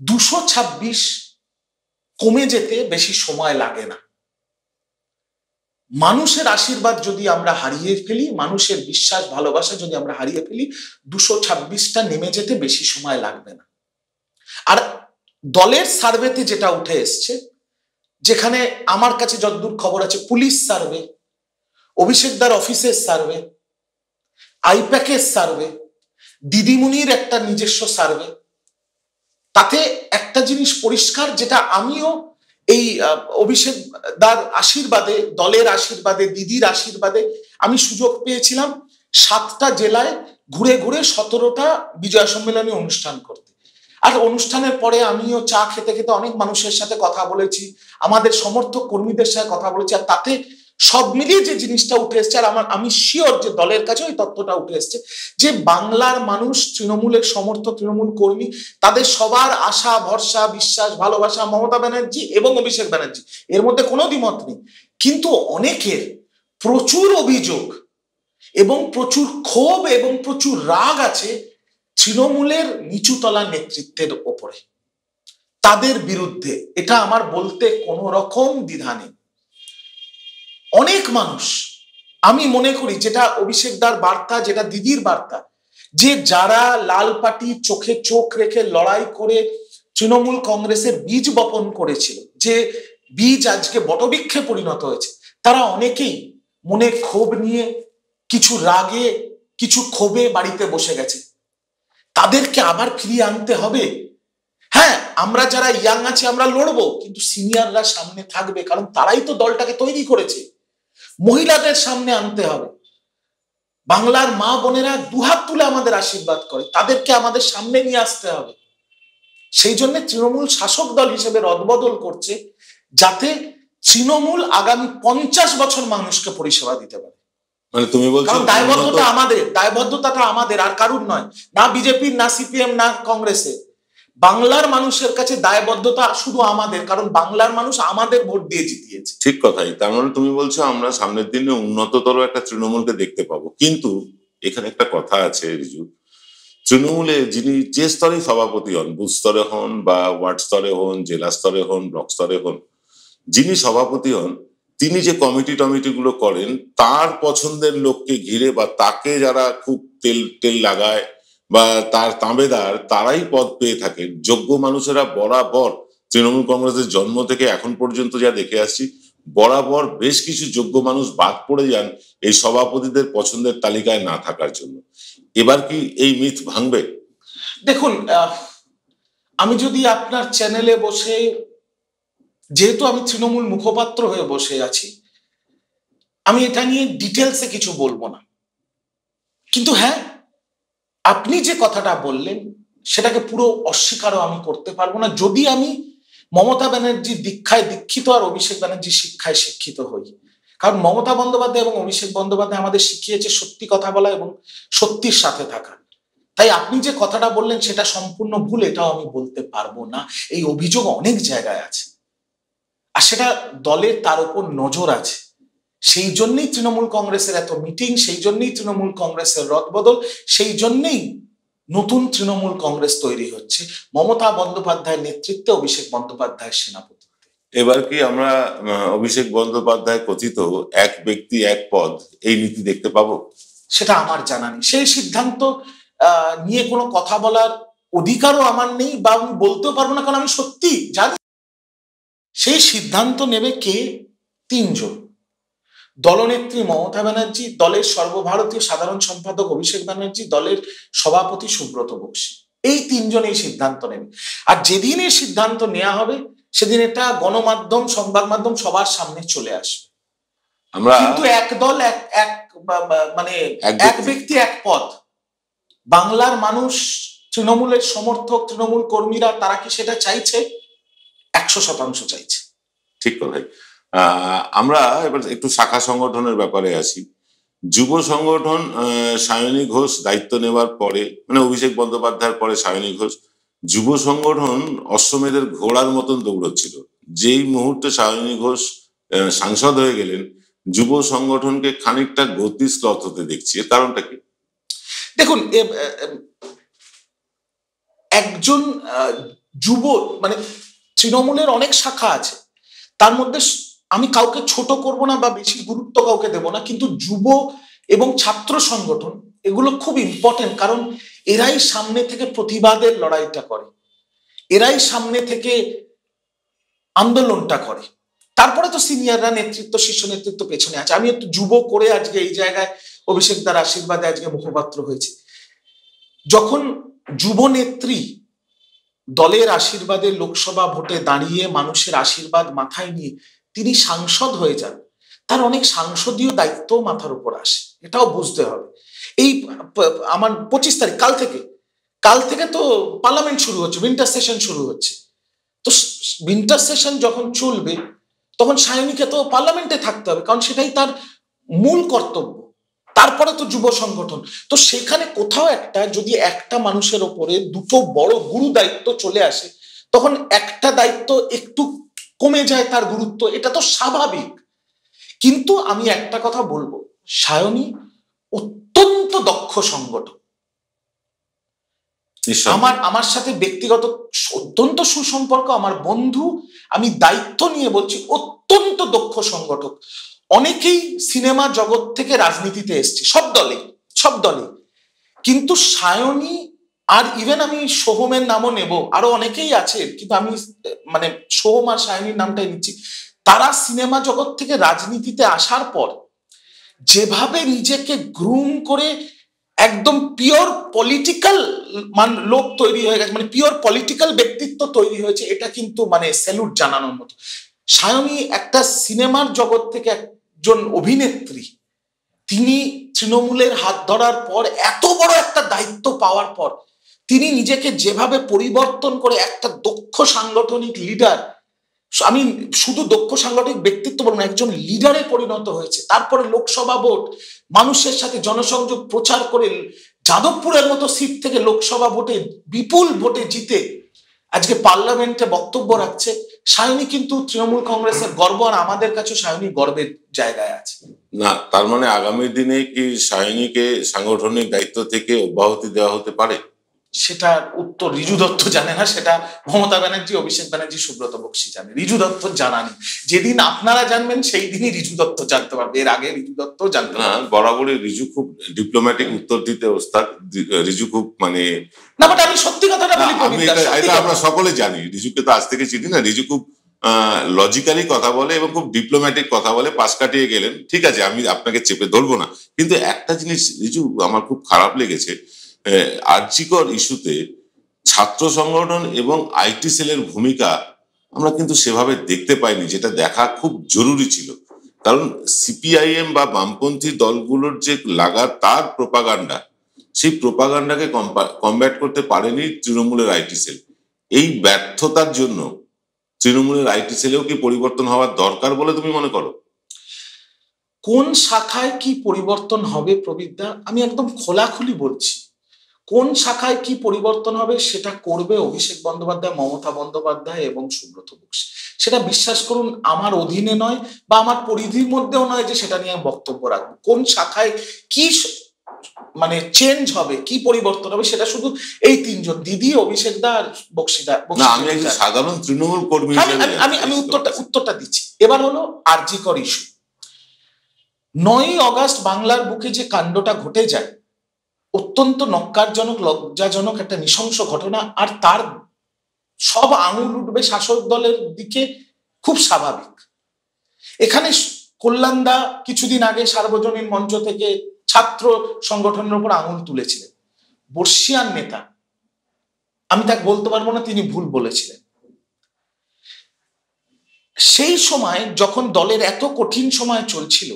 226 কমে যেতে বেশি সময় লাগে না। মানুষের আশীর্বাদ যদি আমরা হারিয়ে ফেলি, মানুষের বিশ্বাস ভালোবাসা যদি আমরা হারিয়ে ফেলি, 226টা নেমে যেতে বেশি সময় লাগবে না। আর দলের সার্ভেতে যেটা উঠে এসছে, যেখানে আমার কাছে যতদূর খবর আছে পুলিশ সার্ভে, অভিষেকদার অফিসের সার্ভে, আইপ্যাকের সার্ভে, দিদিমণির একটা নিজস্ব সার্ভে, তাতে একটা জিনিস পরিষ্কার, যেটা আমিও এই অভিষেক দার আশীর্বাদে, দলের আশীর্বাদে, দিদির আশীর্বাদে আমি সুযোগ পেয়েছিলাম 7টা জেলায় ঘুরে ঘুরে 17টা বিজয় সম্মেলনী অনুষ্ঠান করতে। আর অনুষ্ঠানের পরে আমিও চা খেতে খেতে অনেক মানুষের সাথে কথা বলেছি, আমাদের সমর্থক কর্মীদের সাথে কথা বলেছি, আর তাতে সব মিলিয়ে যে জিনিসটা উঠে এসছে, আর আমি শিওর যে দলের কাছে ওই তথ্যটা উঠে এসছে, যে বাংলার মানুষ, তৃণমূলের সমর্থক, তৃণমূল কর্মী, তাদের সবার আশা ভরসা বিশ্বাস ভালোবাসা মমতা ব্যানার্জি এবং অভিষেক ব্যানার্জি, এর মধ্যে কোনো দ্বিমত নেই। কিন্তু অনেকের প্রচুর অভিযোগ এবং প্রচুর ক্ষোভ এবং প্রচুর রাগ আছে তৃণমূলের নিচুতলা নেতৃত্বের ওপরে, তাদের বিরুদ্ধে। এটা আমার বলতে কোনো রকম দ্বিধা নেই। অনেক মানুষ, আমি মনে করি যেটা অভিষেকদার বার্তা, যেটা দিদির বার্তা, যে যারা লাল পাটি চোখে চোখ রেখে লড়াই করে তৃণমূল কংগ্রেসের বীজ বপন করেছিল, যে বীজ আজকে বটবৃক্ষে পরিণত হয়েছে, তারা অনেকেই মনে ক্ষোভ নিয়ে, কিছু রাগে, কিছু ক্ষোভে বাড়িতে বসে গেছে। তাদেরকে আবার ফিরিয়ে আনতে হবে। হ্যাঁ, আমরা যারা ইয়াং আছি আমরা লড়বো, কিন্তু সিনিয়ররা সামনে থাকবে, কারণ তারাই তো দলটাকে তৈরি করেছে। মহিলাদের সামনে আনতে হবে। বাংলার মা বোনেরা দুহাত তুলে আমাদের আশীর্বাদ করে, তাদেরকে আমাদের সামনে নিয়ে আসতে হবে। সেই জন্য তৃণমূল শাসক দল হিসেবে রদবদল করছে, যাতে তৃণমূল আগামী 50 বছর মানুষকে পরিষেবা দিতে পারে। মানে তুমি বলছো দায়বদ্ধতা আমাদের, দায়বদ্ধতাটা আমাদের, আর কারুর নয়, না বিজেপির, না সিপিএম, না কংগ্রেসের। বাংলার মানুষের কাছে দায়বদ্ধতা শুধু আমাদের, কারণ বাংলার মানুষ আমাদের ভোট দিয়ে জিতিয়েছে। ঠিক কথাই। তার মানে তুমি বলছো আমরা সামনের দিনে উন্নততর একটা তৃণমূলকে দেখতে পাবো। কিন্তু এখানে একটা কথা আছে রিজু, তৃণমূলে যিনি যে স্তরে সভাপতি হন, বুথ স্তরে হন বা ওয়ার্ড স্তরে হন, জেলা স্তরে হন, ব্লক স্তরে হন, যিনি সভাপতি হন, তিনি যে কমিটি গুলো করেন, তার পছন্দের লোককে ঘিরে বা তাকে যারা খুব তেল লাগায় বা তার তাঁবেদার, তারাই পদ পেয়ে থাকেন। যোগ্য মানুষেরা বরাবর, তৃণমূল কংগ্রেসের জন্ম থেকে এখন পর্যন্ত যা দেখে আসছি, বরাবর বেশ কিছু যোগ্য মানুষ বাদ পড়ে যান এই সভাপতিদের পছন্দের তালিকায় না থাকার জন্য। এবার কি এই মিথ ভাঙবে? দেখুন, আমি যদি আপনার চ্যানেলে বসে, যেহেতু আমি তৃণমূল মুখপাত্র হয়ে বসে আছি, আমি এটা নিয়ে ডিটেলসে কিছু বলবো না। কিন্তু হ্যাঁ, আপনি যে কথাটা বললেন সেটাকে পুরো অস্বীকারও আমি করতে পারবো না, যদি আমি মমতা ব্যানার্জির দীক্ষায় দীক্ষিত আর অভিষেক ব্যানার্জির শিক্ষায় শিক্ষিত হই। কারণ মমতা বন্দ্যোপাধ্যায় এবং অভিষেক বন্দ্যোপাধ্যায় আমাদের শিখিয়েছে সত্যি কথা বলা এবং সত্যির সাথে থাকা। তাই আপনি যে কথাটা বললেন সেটা সম্পূর্ণ ভুল, এটাও আমি বলতে পারবো না। এই অভিযোগ অনেক জায়গায় আছে, আর সেটা দলের তার উপর নজর আছে। সেই জন্যই তৃণমূল কংগ্রেসের এত মিটিং, সেই জন্যই তৃণমূল কংগ্রেসের রদবদল, সেই জন্যই নতুন তৃণমূল কংগ্রেস তৈরি হচ্ছে মমতা বন্দ্যোপাধ্যায়ের নেতৃত্বে, অভিষেক বন্দ্যোপাধ্যায়ের সেনাপতিত্বে। এবার কি আমরা অভিষেক বন্দ্যোপাধ্যায় কথিত এক ব্যক্তি এক পদ এই নীতি দেখতে পাবো? সেটা আমার জানা নেই। সেই সিদ্ধান্ত নিয়ে কোনো কথা বলার অধিকারও আমার নেই, বা আমি বলতেও পারবো না, কারণ আমি সত্যি জানি। সেই সিদ্ধান্ত নেবে কে? 3 জন। দলনেত্রী মমতা ব্যানার্জি, দলের সর্বভারতীয় সাধারণ সম্পাদক অভিষেক ব্যানার্জি, দলের সভাপতি সুব্রত বক্সী। এই 3 জন এই সিদ্ধান্ত নেবে। আর যেদিন এই সিদ্ধান্ত নেওয়া হবে সেদিন এটা গণমাধ্যম, সংবাদ মাধ্যম সবার সামনে চলে আসবে। কিন্তু এক দল এক মানে এক ব্যক্তি এক পদ, বাংলার মানুষ, তৃণমূলের সমর্থক, তৃণমূল কর্মীরা, তারা কি সেটা চাইছে? 100% চাইছে। ঠিক কথাই। আমরা এবার একটু শাখা সংগঠনের ব্যাপারে আসি। যুব সংগঠন, সায়নী ঘোষ দায়িত্ব নেওয়ার পরে, মানে অভিষেক বন্দ্যোপাধ্যায়ের পরে সায়নী ঘোষ, যুব সংগঠন অশ্বমেধের ঘোড়ার মতন দৌড়চ্ছিল। যেই মুহূর্তে সায়নী ঘোষ সাংসদ হয়ে গেলেন, যুব সংগঠনকে খানিকটা গতি স্লথ হতে দেখছি। এর কারণটা কি? দেখুন, একজন যুব, মানে তৃণমূলের অনেক শাখা আছে, তার মধ্যে আমি কাউকে ছোট করব না বা বেশি গুরুত্ব কাউকে দেব না, কিন্তু যুব এবং ছাত্র সংগঠন এগুলো খুব ইম্পর্টেন্ট, কারণ এরাই সামনে থেকে প্রতিবাদের লড়াইটা করে, এরাই সামনে থেকে আন্দোলনটা করে। তারপরে তো সিনিয়ররা নেতৃত্ব, শীর্ষ নেতৃত্ব পেছনে আছে। আমি একটু যুব করে আজকে এই জায়গায় অভিষেক দার আশীর্বাদে আজকে মুখপাত্র হয়েছে। যখন যুব নেত্রী দলের আশীর্বাদে লোকসভা ভোটে দাঁড়িয়ে মানুষের আশীর্বাদ মাথায় নিয়ে তিনি সাংসদ হয়ে যান, তার অনেক সাংসদীয় দায়িত্ব মাথার উপর আসে, এটাও বুঝতে হবে। এই আমার 25 তারিখ কাল থেকে তো পার্লামেন্ট শুরু হচ্ছে, উইন্টার সেশন শুরু হচ্ছে। তো উইন্টার সেশন যখন চলবে তখন সায়নীকে তো পার্লামেন্টে থাকতে হবে, কারণ সেটাই তার মূল কর্তব্য। তারপরে তো যুব সংগঠন। তো সেখানে কোথাও একটা যদি একটা মানুষের ওপরে দুটো বড় গুরু দায়িত্ব চলে আসে, তখন একটা দায়িত্ব একটু কমে যায় তার গুরুত্ব, এটা তো স্বাভাবিক। কিন্তু আমি একটা কথা বলবো, সায়নী অত্যন্ত দক্ষ সংগঠক। আমার সাথে ব্যক্তিগত অত্যন্ত সুসম্পর্ক, আমার বন্ধু, আমি দায়িত্ব নিয়ে বলছি, অত্যন্ত দক্ষ সংগঠক। অনেকেই সিনেমা জগৎ থেকে রাজনীতিতে এসছে, সব দলে, কিন্তু সায়নী আর ইভেন আমি সোহমের নামও নেব, আরো অনেকেই আছে, কিন্তু আমি মানে সোহম আর সায়নীর নামটাই নিচ্ছি। তারা সিনেমা জগৎ থেকে রাজনীতিতে আসার পর যেভাবে নিজেকে গ্রুম করে একদম পিওর পলিটিক্যাল লোক তৈরি হয়ে গেছে, মানে পিওর পলিটিক্যাল ব্যক্তিত্ব তৈরি হয়েছে, এটা কিন্তু মানে স্যালুট জানানোর মতো। সায়নী একটা সিনেমার জগৎ থেকে একজন অভিনেত্রী, তিনি তৃণমূলের হাত ধরার পর, এত বড় একটা দায়িত্ব পাওয়ার পর তিনি নিজেকে যেভাবে পরিবর্তন করে একটা দক্ষ সাংগঠনিক লিডার, আমি শুধু দক্ষ সাংগঠনিক ব্যক্তিত্ব বলবো না, একজন লিডারে পরিণত হয়েছে। তারপরে লোকসভা ভোট, মানুষের সাথে জনসংযোগ প্রচার করে যাদবপুরের মতো সিট থেকে লোকসভা ভোটে বিপুল ভোটে জিতে আজকে পার্লামেন্টে বক্তব্য রাখছে। সায়নী কিন্তু তৃণমূল কংগ্রেসের গর্ব, আর আমাদের কাছে সায়নী গর্বের জায়গায় আছে। না, তার মানে আগামী দিনে কি সায়নীকে সাংগঠনিক দায়িত্ব থেকে অব্যাহতি দেওয়া হতে পারে? সেটার উত্তর রিজু দত্ত জানে না, সেটা মমতা ব্যানার্জি, অভিষেক ব্যানার্জি, সুব্রত বক্সী জানে। রিজু দত্ত জানানি, যেদিন আপনারা জানবেন সেই দিনই রিজু দত্ত জানতে পারবে, এর আগে রিজু দত্ত জানতে না। বরাবরই রিজু খুব ডিপ্লোম্যাটিক উত্তর দিতে ওস্তাদ। রিজু খুব মানে না, বাট আমি সত্যি কথাটা বলি, এটা আমরা সকলে জানি, রিজুকে তো আজ থেকে চিনি না। রিজু খুব লজিক্যালি কথা বলে এবং খুব ডিপ্লোম্যাটিক কথা বলে। পাশ কাটিয়ে গেলেন, ঠিক আছে, আমি আপনাকে চেপে ধরবো না, কিন্তু একটা জিনিস রিজু আমার খুব খারাপ লেগেছে, আরজিকর ইস্যুতে ছাত্র সংগঠন এবং আইটি সেলের ভূমিকা আমরা কিন্তু সেভাবে দেখতে পাইনি, যেটা দেখা খুব জরুরি ছিল। কারণ সিপিআইএম বা বামপন্থী দলগুলোর যে লাগাতার প্রোপাগান্ডা, সেই প্রোপাগান্ডাকে কমব্যাট করতে পারেনি তৃণমূলের আইটি সেল। এই ব্যর্থতার জন্য তৃণমূলের আইটি সেলেও কি পরিবর্তন হওয়ার দরকার বলে তুমি মনে করো? কোন শাখায় কি পরিবর্তন হবে প্রবীরদা, আমি একদম খোলাখুলি বলছি, কোন শাখায় কি পরিবর্তন হবে সেটা করবে অভিষেক বন্দ্যোপাধ্যায়, মমতা বন্দ্যোপাধ্যায় এবং সুব্রত বক্সী। সেটা বিশ্বাস করুন আমার অধীনে নয় বা আমার পরিধির মধ্যেও নয় যে সেটা নিয়ে বক্তব্য রাখবো। কোন শাখায় কি মানে চেঞ্জ হবে, কি পরিবর্তন হবে, সেটা শুধু এই তিনজন, দিদি, অভিষেক দা আর বক্সীদা। আমি একজন সাধারণ তৃণমূল কর্মী, আমি উত্তরটা দিচ্ছি। এবার হলো আরজিকর ইস্যু। 9ই অগাস্ট বাংলার বুকে যে কাণ্ডটা ঘটে যায়, অত্যন্ত নক্কারজনক, লজ্জাজনক একটা নৃশংস ঘটনা, আর তার সব আঙুল উঠবে শাসক দলের দিকে, খুব স্বাভাবিক। এখানে কল্যাণদা কিছুদিন আগে সার্বজনীন মঞ্চ থেকে ছাত্র সংগঠনের উপর আঙুল তুলেছিলেন। বর্ষিয়ান নেতা, আমি তাকে বলতে পারবো না তিনি ভুল বলেছিলেন। সেই সময় যখন দলের এত কঠিন সময় চলছিল,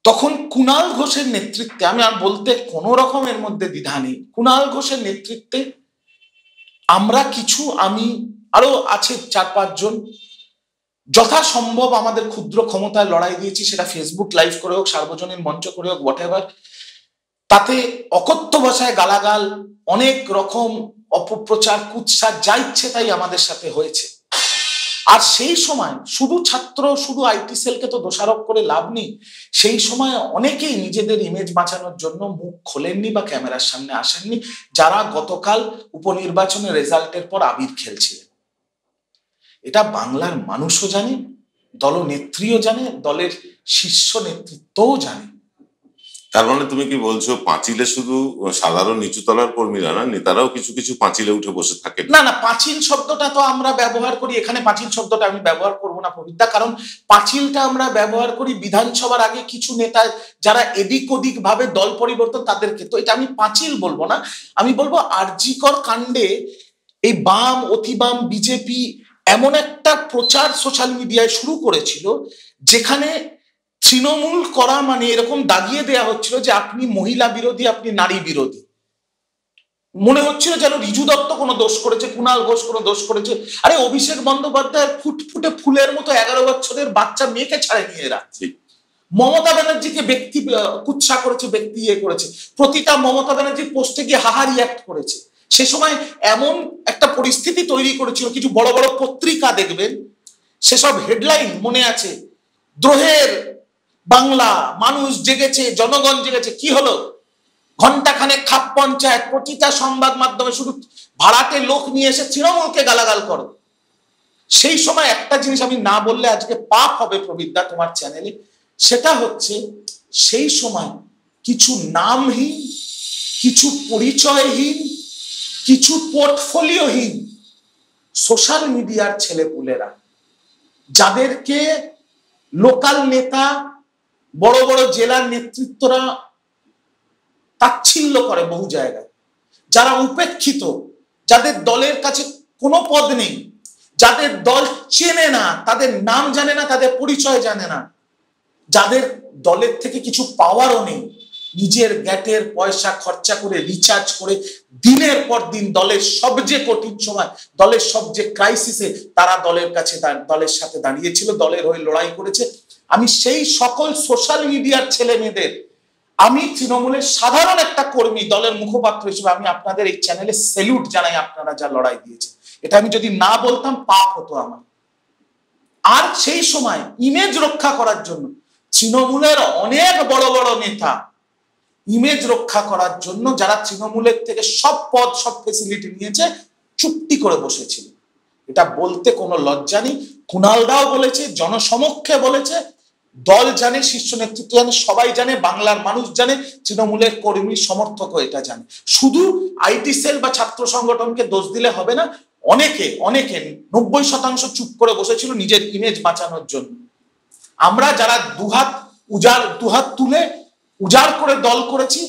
তখন কুণাল ঘোষের নেতৃত্বে, আমি আর বলতে কোন রকমের মধ্যে দ্বিধা নেই, কুণাল ঘোষের নেতৃত্বে আমরা কিছু, আমি আরো আছে 4-5 জন, যথাসম্ভব আমাদের ক্ষুদ্র ক্ষমতায় লড়াই দিয়েছি, সেটা ফেসবুক লাইভ করে হোক, সার্বজনীন মঞ্চ করে হোক, হোয়াটএভার। তাতে অকথ্য ভাষায় গালাগাল, অনেক রকম অপপ্রচার, কুৎসা, যা ইচ্ছে তাই আমাদের সাথে হয়েছে। আর সেই সময় শুধু ছাত্র, শুধু আইটি সেলকে তো দোষারোপ করে লাভ নেই। সেই সময় অনেকেই নিজেদের ইমেজ বাঁচানোর জন্য মুখ খোলেননি বা ক্যামেরার সামনে আসেননি, যারা গতকাল উপনির্বাচনের রেজাল্টের পর আবির খেলছিলেন। এটা বাংলার মানুষও জানে, দলনেত্রীও জানে, দলের শীর্ষ নেতৃত্বও জানে। তার মানে তুমি কি বলছো পাঁচিলে শুধু সাধারণ নিচুতলার কর্মীরা না, নেতারাও কিছু কিছু পাঁচিলে উঠে বসে থাকে? না না, পাঁচিল শব্দটা তো আমরা ব্যবহার করি, এখানে পাঁচিল শব্দটা আমি ব্যবহার করবো না প্রবীরদা, কারণ পাঁচিলটা আমরা ব্যবহার করি বিধানসভার আগে কিছু নেতা যারা এদিক ওদিক ভাবে দল পরিবর্তন তাদেরকে, তো এটা আমি পাঁচিল বলবো না, আমি বলবো আরজিকর কাণ্ডে এই বাম অতি বাম বিজেপি এমন একটা প্রচার সোশ্যাল মিডিয়ায় শুরু করেছিল যেখানে তৃণমূল করা মানে এরকম দাগিয়ে দেয়া হচ্ছিল যে আপনি মহিলা বিরোধী, আপনি নারী বিরোধী। মনে হচ্ছিল যেন রিজু দত্ত কোনো দোষ করেছে, কুণাল ঘোষ কোনো দোষ করেছে। আরে অভিষেক বন্দ্যোপাধ্যায়ের ফুটফুটে ফুলের মতো 11 বছরের বাচ্চা মেয়েকে ছাড়ে নিয়ে এরা। মমতা ব্যানার্জিকে ব্যক্তি কুৎসা করেছে, ব্যক্তি ইয়ে করেছে, প্রতিটা মমতা ব্যানার্জির পোস্টে গিয়ে হাহা রিয়াক্ট করেছে। সে সময় এমন একটা পরিস্থিতি তৈরি করেছিল, কিছু বড় বড় পত্রিকা দেখবেন সেসব হেডলাইন মনে আছে, দ্রোহের বাংলা, মানুষ জেগেছে, জনগণ জেগেছে। কি হলো? ঘন্টাখানেক খাপ পঞ্চায়েত, প্রতিটা সংবাদ মাধ্যমে শুধু ভাড়াটে লোক নিয়ে এসে তৃণমূলকে গালাগাল করো। সেই সময় একটা জিনিস আমি না বললে আজকে পাপ হবে প্রবীরদা তোমার চ্যানেলে, সেটা হচ্ছে সেই সময় কিছু নামহীন, কিছু পরিচয়হীন, কিছু পোর্টফোলিওহীন সোশ্যাল মিডিয়ার ছেলেপুলেরা, যাদেরকে লোকাল নেতা, বড় বড় জেলার নেতৃত্বরা তাচ্ছিল্য করে বহু জায়গায়, যারা উপেক্ষিত, যাদের দলের কাছে কোনো পদ নেই, যাদের দল চেনে না, তাদের নাম জানে না, তাদের পরিচয় জানে না, যাদের দলের থেকে কিছু পাওয়ারও নেই, নিজের গ্যাটের পয়সা খরচা করে রিচার্জ করে দিনের পর দিন দলের সবচেয়ে কঠিন সময়, দলের সবচেয়ে ক্রাইসিসে তারা দলের কাছে দলের সাথে দাঁড়িয়েছিল, দলের হয়ে লড়াই করেছে। আমি সেই সকল সোশ্যাল মিডিয়ার ছেলে মেয়েদের, আমি তৃণমূলের সাধারণ একটা কর্মী, দলের মুখপাত্র হিসেবে আমি আপনাদের এই চ্যানেলে স্যালুট জানাই, আপনারা যা লড়াই দিয়েছেন। এটা আমি যদি না বলতাম পাপ হতো আমার। আর সেই সময় ইমেজ রক্ষা করার জন্য তৃণমূলের অনেক বড় বড় নেতা ইমেজ রক্ষা করার জন্য, যারা তৃণমূলের থেকে সব পদ সব ফেসিলিটি নিয়েছে, চুক্তি করে বসেছিল। এটা বলতে কোনো লজ্জা নেই। কুণালদাও বলেছে, জনসমক্ষে বলেছে, দল জানে, শীর্ষ নেতৃত্ব জানে, সবাই জানে, বাংলার মানুষ জানে, তৃণমূলের কর্মী সমর্থকও এটা জানে। শুধু আইটি সেল বা ছাত্র সংগঠনকে দোষ দিলে হবে না। অনেকে 90% চুপ করে বসেছিল নিজের ইমেজ বাঁচানোর জন্য। আমরা যারা দুহাত তুলে উজাড় করে দল করেছি,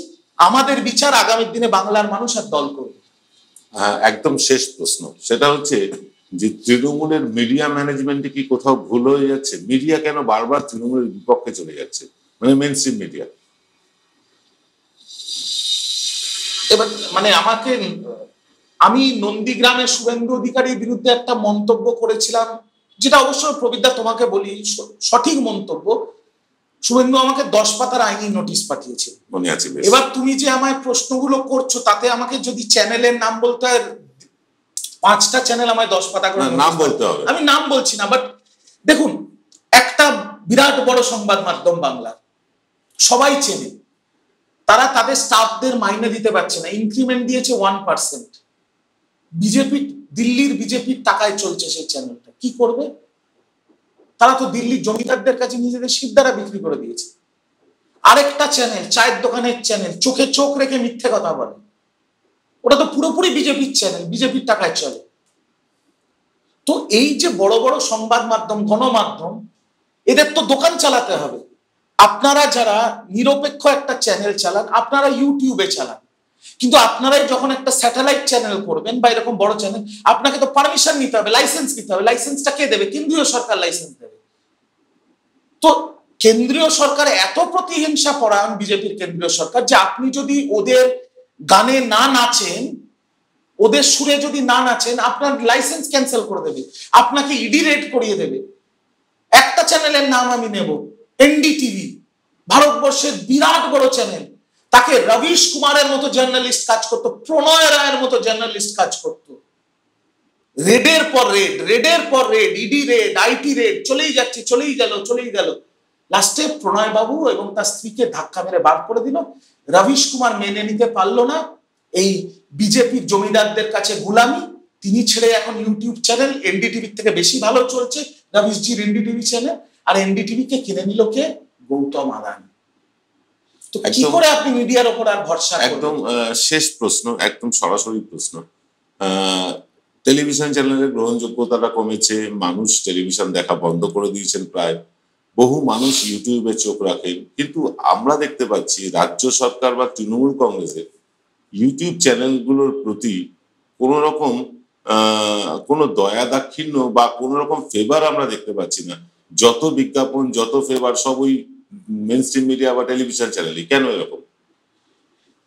আমাদের বিচার আগামী দিনে বাংলার মানুষ আর দল করবে। একদম শেষ প্রশ্ন, সেটা হচ্ছে যে তৃণমূলের মিডিয়া ম্যানেজমেন্টে কি কোথাও ভুল হয়ে যাচ্ছে? মিডিয়া কেন বারবার তৃণমূলের বিপক্ষে চলে যাচ্ছে, মানে মেইনস্ট্রিম মিডিয়া? এবার মানে আমি নন্দীগ্রামের শুভেন্দু অধিকারীর বিরুদ্ধে একটা মন্তব্য করেছিলাম, যেটা অবশ্য প্রবীরদা তোমাকে বলি সঠিক মন্তব্য। শুভেন্দু আমাকে 10 পাতার আইনি নোটিশ পাঠিয়েছিল, মনে আছে? এবার তুমি যে আমায় প্রশ্নগুলো করছো, তাতে আমাকে যদি চ্যানেলের নাম বলতে হয়, 5টা চ্যানেল আমায় 10 পাতা করে নাম বলতে হবে। আমি নাম বলছি না, বাট দেখুন, একটা বিরাট বড় সংবাদ মাধ্যম বাংলার, সবাই চেনে, তারা তাদের স্টাফদের মাইনে দিতে পারছে না, ইনক্রিমেন্ট দিয়েছে 1%। দিল্লির বিজেপির টাকায় চলছে সেই চ্যানেলটা, কি করবে? তারা তো দিল্লির জমিদারদের কাছে নিজেদের শিরদাঁড়া বিক্রি করে দিয়েছে। আরেকটা চ্যানেল, চায়ের দোকানের চ্যানেল, চোখে চোখ রেখে মিথ্যে কথা বলে, ওটা তো পুরোপুরি বিজেপির চ্যানেল, বিজেপির টাকায় চলে। তো এই যে বড় বড় সংবাদ মাধ্যম, গণমাধ্যম, এদের তো দোকান চালাতে হবে। আপনারা যারা নিরপেক্ষ একটা চ্যানেল চালান, আপনারা ইউটিউবে চালান, কিন্তু আপনারাই যখন একটা স্যাটেলাইট চ্যানেল করবেন বা এরকম বড় চ্যানেল, আপনাকে তো পারমিশন নিতে হবে, লাইসেন্স নিতে হবে। লাইসেন্সটা কে দেবে? কেন্দ্রীয় সরকার লাইসেন্স দেবে। তো কেন্দ্রীয় সরকার এত প্রতিহিংসা পরায়ণ, বিজেপির কেন্দ্রীয় সরকার, যে আপনি যদি ওদের গানে না নাচেন, ওদের সুরে যদি না নাচেন, আপনার লাইসেন্স ক্যান্সেল করে দেবে, আপনাকে ইডি রেড করিয়ে দেবে। একটা চ্যানেলের নাম আমি নেব, এনডিটিভি, ভারতবর্ষের বিরাট বড় চ্যানেল। তাকে রবিশ কুমারের মতো জার্নালিস্ট কাজ করতো, প্রণয় রায়ের মতো জার্নালিস্ট কাজ করতো। রেডের পর raid, ED raid, IT raid, চলেই গেল। লাস্টে প্রণয় বাবু এবং তার স্ত্রীকে ধাক্কা মেরে বার করে দিল। রবিশ কুমার মেনে নিতে পারলো না এই বিজেপির জমিদারদের কাছে গুলামি, তিনি ছেড়ে এখন ইউটিউব চ্যানেল এনডিটিভি থেকে বেশি ভালো চলছে, রবিশজির এনডিটিভি চ্যানেল। আর এনডিটিভি কে কিনে নিল কে? গৌতম আদানি। তো কি করে আপনি মিডিয়ার ওপর আর ভরসা? একদম শেষ প্রশ্ন, একদম সরাসরি প্রশ্ন। টেলিভিশন চ্যানেলের গ্রহণযোগ্যতাটা কমেছে, মানুষ টেলিভিশন দেখা বন্ধ করে দিয়েছেন প্রায়, বহু মানুষ ইউটিউবে চোখ রাখেন, কিন্তু আমরা দেখতে পাচ্ছি রাজ্য সরকার বা তৃণমূল কংগ্রেসের ইউটিউব চ্যানেলগুলোর প্রতি কোনো রকম কোনো দয়া দাক্ষিণ্য বা কোনো রকম ফেভার আমরা দেখতে পাচ্ছি না। যত বিজ্ঞাপন, যত ফেভার সব ওই মেইনস্ট্রিম মিডিয়া বা টেলিভিশন চ্যানেলে। কেন এরকম?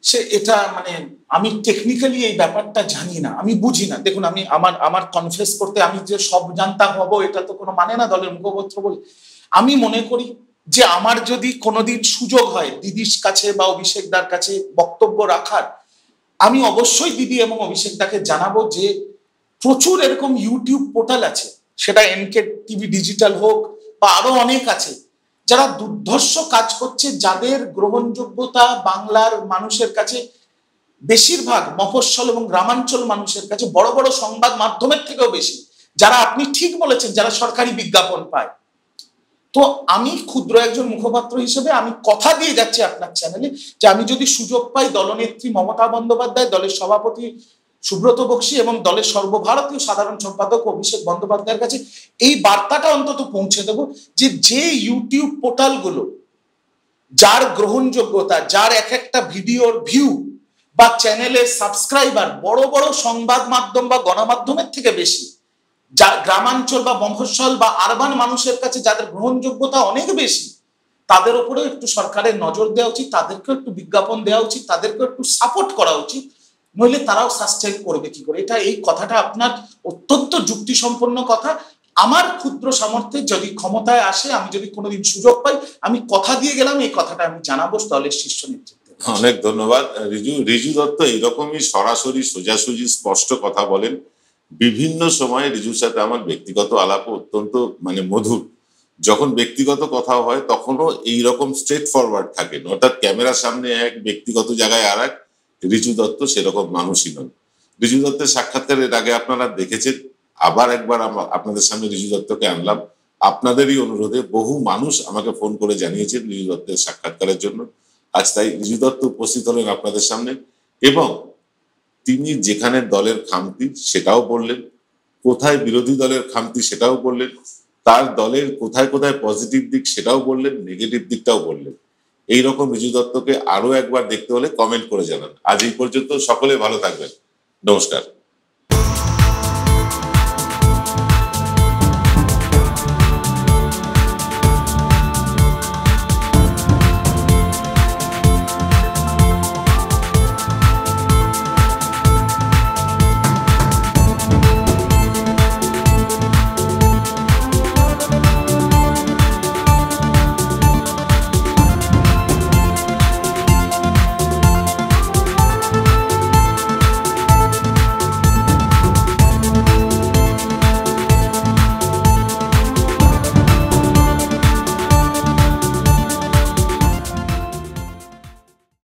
সে এটা মানে আমি টেকনিক্যালি এই ব্যাপারটা জানি না, আমি বুঝি না। দেখুন, আমি আমার কনফেস করতে, আমি যে সব জানতা হব এটা তো কোনো মানে না দলের মুখপত্র বলে। আমি মনে করি যে আমার যদি কোনোদিন সুযোগ হয় দিদির কাছে বা অভিষেকদার কাছে বক্তব্য রাখার, আমি অবশ্যই দিদি এবং অভিষেকদাকে জানাবো যে প্রচুর এরকম ইউটিউব পোর্টাল আছে, সেটা এনকে টিভি ডিজিটাল হোক বা আরো অনেক আছে, যারা দুর্ধর্ষ কাজ করছে, যাদের গ্রহণযোগ্যতা বাংলার মানুষের কাছে, বেশিরভাগ মফস্বল এবং গ্রামাঞ্চল মানুষের কাছে বড় বড় সংবাদ মাধ্যমের থেকেও বেশি, যারা আপনি ঠিক বলেছেন যারা সরকারি বিজ্ঞাপন পায়। তো আমি ক্ষুদ্র একজন মুখপাত্র হিসেবে আমি কথা দিয়ে যাচ্ছি আপনার চ্যানেলে যে আমি যদি সুযোগ পাই দলনেত্রী মমতা বন্দ্যোপাধ্যায়, দলের সভাপতি সুব্রত বক্সী এবং দলের সর্বভারতীয় সাধারণ সম্পাদক অভিষেক বন্দ্যোপাধ্যায়ের কাছে এই বার্তাটা অন্তত পৌঁছে দেব যে ইউটিউব পোর্টালগুলো যার গ্রহণযোগ্যতা, যার এক একটা ভিডিওর ভিউ বা চ্যানেলের সাবস্ক্রাইবার বড় বড় সংবাদ মাধ্যম বা গণমাধ্যমের থেকে বেশি, যা গ্রামাঞ্চল বা মফস্বল বা আরবান মানুষের কাছে যাদের গ্রহণযোগ্যতা অনেক বেশি, তাদের উপরেও একটু সরকারের নজর দেওয়া উচিত, তাদেরকেও একটু বিজ্ঞাপন দেওয়া উচিত, তাদেরকেও একটু সাপোর্ট করা উচিত, নইলে তারাও সাস্টেইন করবে কি করে? এই কথাটা আপনার অত্যন্ত যুক্তিসম্পন্ন কথা। আমার ক্ষুদ্র সামর্থ্যে যদি ক্ষমতায় আসে, আমি যদি কোনোদিন সুযোগ পাই, আমি কথা দিয়ে গেলাম এই কথাটা আমি জানাবো দলের শীর্ষ নেতৃত্বে। অনেক ধন্যবাদ। রিজু দত্ত এইরকমই সরাসরি সোজাসুজি স্পষ্ট কথা বলেন। বিভিন্ন সময়ে রিজুর সাথে আমার ব্যক্তিগত আলাপও অত্যন্ত মধুর। যখন ব্যক্তিগত কথা হয় তখনও এইরকম স্ট্রেট ফরওয়ার্ড থাকেন, অর্থাৎ ক্যামেরার সামনে এক, ব্যক্তিগত জায়গায় আর এক। রিজু দত্ত সেরকম মানুষই নন। রিজু দত্তের সাক্ষাৎকার এর আগে আপনারা দেখেছেন, আবার একবার আপনাদের সামনে রিজু দত্তকে আনলাম। আপনাদেরই অনুরোধে বহু মানুষ আমাকে ফোন করে জানিয়েছেন রিজু দত্তের সাক্ষাৎকারের জন্য। আজ তাই রিজু দত্ত উপস্থিত হলেন আপনাদের সামনে, এবং তিনি যেখানে দলের খামতি সেটাও বললেন, কোথায় বিরোধী দলের খামতি সেটাও বললেন, তার দলের কোথায় কোথায় পজিটিভ দিক সেটাও বললেন, নেগেটিভ দিকটাও বললেন। এইরকম রিজু দত্তকে আরো একবার দেখতে হলে কমেন্ট করে জানান। আজ এই পর্যন্ত, সকলে ভালো থাকবেন। নমস্কার।